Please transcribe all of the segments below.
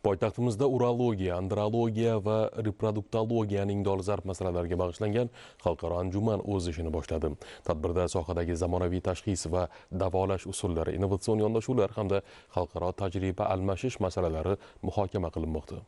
Poytaxtimizda urologiya, andrologiya va reproduktologiyaning dolzarb masalalarga bag'ishlangan xalqaro anjuman o'z ishini boshladi. Tadbirda sohadagi zamonaviy tashxis va davolash usullari, innovatsion yondashuvlar hamda xalqaro tajriba almashish masalalari muhokama qilinmoqda.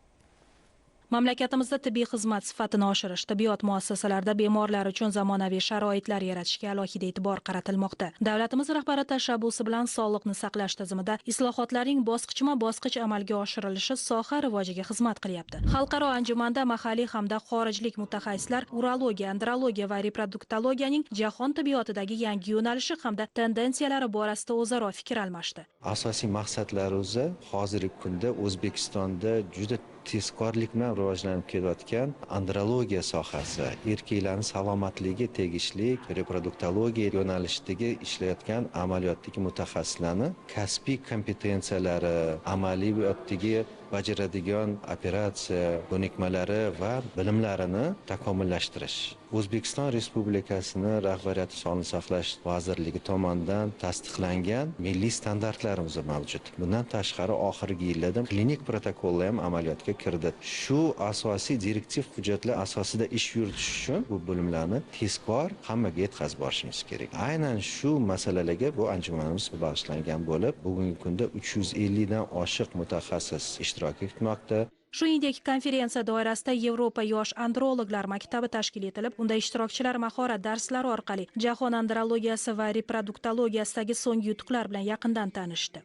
Mamlakatimizda tibbiy xizmat sifatini oshirish, tibbiyot muassasalarida bemorlar uchun zamonaviy sharoitlar yaratishga alohida e'tibor qaratilmoqda. Davlatimiz rahbari tashabbusi bilan sog'liqni saqlash tizimida islohotlarning bosqichma-bosqich amalga oshirilishi soha rivojiga xizmat qilyapti. Xalqaro anjumanda mahalliy hamda xorijlik mutaxassislar urologiya, andrologiya va reproduktologiyaning jahon tibbiyotidagi yangi yo'nalishi hamda tendensiyalari borasida o'zaro fikr almashdi. Asosiy maqsadlari o'zi hozirgi kunda O'zbekistonda juda tezkorlik bilan rivojlanib kelayotgan andrologiya sohasi, erkaklarning salomatligiga tegishli reproduktologiya yo'nalishidagi ishlayotgan amaliyotdagi mutaxassislarni kasbiy kompetensiyalari, amaliyotdagi bajaradigan operatsiya ko'nikmalari va bilimlarini takomillashtirish. O'zbekiston Respublikasini rahbariyati Sog'liqni saqlash vazirligi tomonidan tasdiqlangan milliy standartlarimiz mavjud. Bundan tashqari oxirgi yillarda klinik protokollar ham amaliyotga kirdi. Shu asosiy direktiv hujjatlar asosida ish yuritish uchun bu bilimlarni tezkor hammaga yetkazib borishimiz kerak. Aynan shu masalalarga bu anjumanimiz bag'ishlangan bo'lib, bugungi kunda 350 dan oshiq mutaxassis ishtirok etmoqda. Shuningdek, konferensiya doirasida Yevropa yosh androloglar maktabi tashkil etilib, unda ishtirokchilar mahorat darslari orqali jahon andrologiyasi va reproduktologiyasidagi so'nggi yutuqlar bilan yaqindan tanishdi.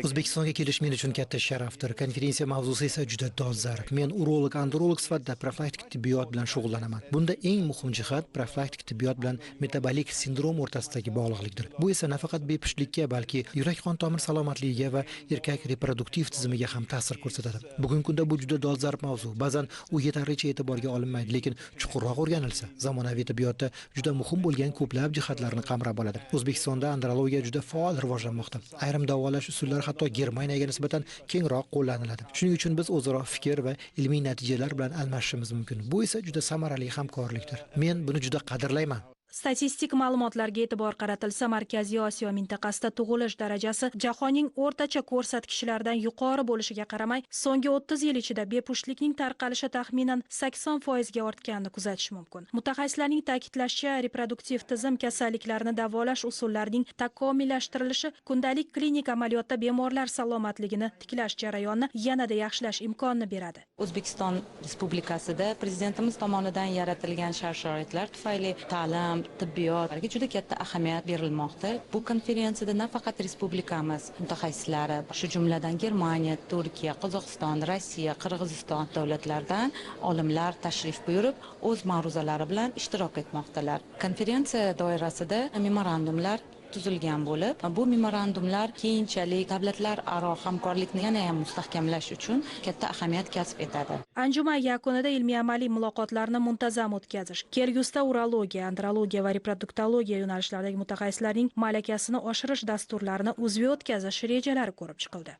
O'zbekistonga kelish men uchun katta sharafdir. Konferensiya mavzusi esa juda dolzarb. Men urolog, androlog sifatida profilaktik tibbiyot bilan shug'ullanaman. Bunda eng muhim jihat profilaktik tibbiyot bilan metabolik sindrom o'rtasidagi bog'liqlikdir. Bu esa nafaqat bepushtlikka, balki yurak-qon tomir salomatligiga va erkak reproduktiv tizimiga ham ta'sir ko'rsatadi. Bugungi kunda bu juda dolzarb mavzu. Ba'zan u yetarlicha e'tiborga olinmaydi, lekin chuqurroq o'rganilsa, zamonaviy tibbiyotda juda muhim bo'lgan ko'plab jihatlarni qamrab oladi. O'zbekistonda andrologiya juda faol rivojlanmoqda. Ayrim davolash usullari hatto Germaniyaga nisbatan kengroq qo'llaniladi. Shuning uchun biz o'zaro fikr va ilmiy natijalar bilan almashishimiz mumkin. Bu esa juda samarali hamkorlikdir. Men buni juda qadrlayman. Statistik ma'lumotlarga e'tibor qaratilsa, Markaziy Osiyo mintaqasida tug'ilish darajasi jahonning o'rtacha ko'rsatkichlaridan yuqori bo'lishiga qaramay, so'nggi 30 yil ichida bepushtlikning tarqalishi taxminan 80% ga ortganini kuzatish mumkin. Mutaxassislarning ta'kidlashicha, reproduktiv tizim kasalliklarini davolash usullarining takomillashtirilishi kundalik klinik amaliyotda bemorlar salomatligini tiklash jarayonini yanada yaxshilash imkonini beradi. O'zbekiston Respublikasida prezidentimiz tomonidan yaratilgan shart-sharoitlar tufayli ta'lim, tibbiyotga juda katta ahamiyat berilmoqda. Bu konferensiyada nafaqat respublikamiz mutaxassislari, shu jumladan Germaniya, Turkiya, Qozog'iston, Rossiya, Qirg'iziston davlatlaridan olimlar tashrif buyurib, o'z ma'ruzalari bilan ishtirok etmoqdalar. Konferensiya doirasida memorandumlar tuzilgan bo'lib, bu memorandumlar keyinchalik davlatlararo hamkorlikni yana ham mustahkamlash uchun katta ahamiyat kasb etadi. Anjuman yakunida ilmiy-amaliy muloqotlarni muntazam o'tkazish, kelgusida urologiya, andrologiya va reproduktologiya yo'nalishlaridagi mutaxassislarning malakasini oshirish dasturlarini uzviy o'tkazish rejalari ko'rib chiqildi.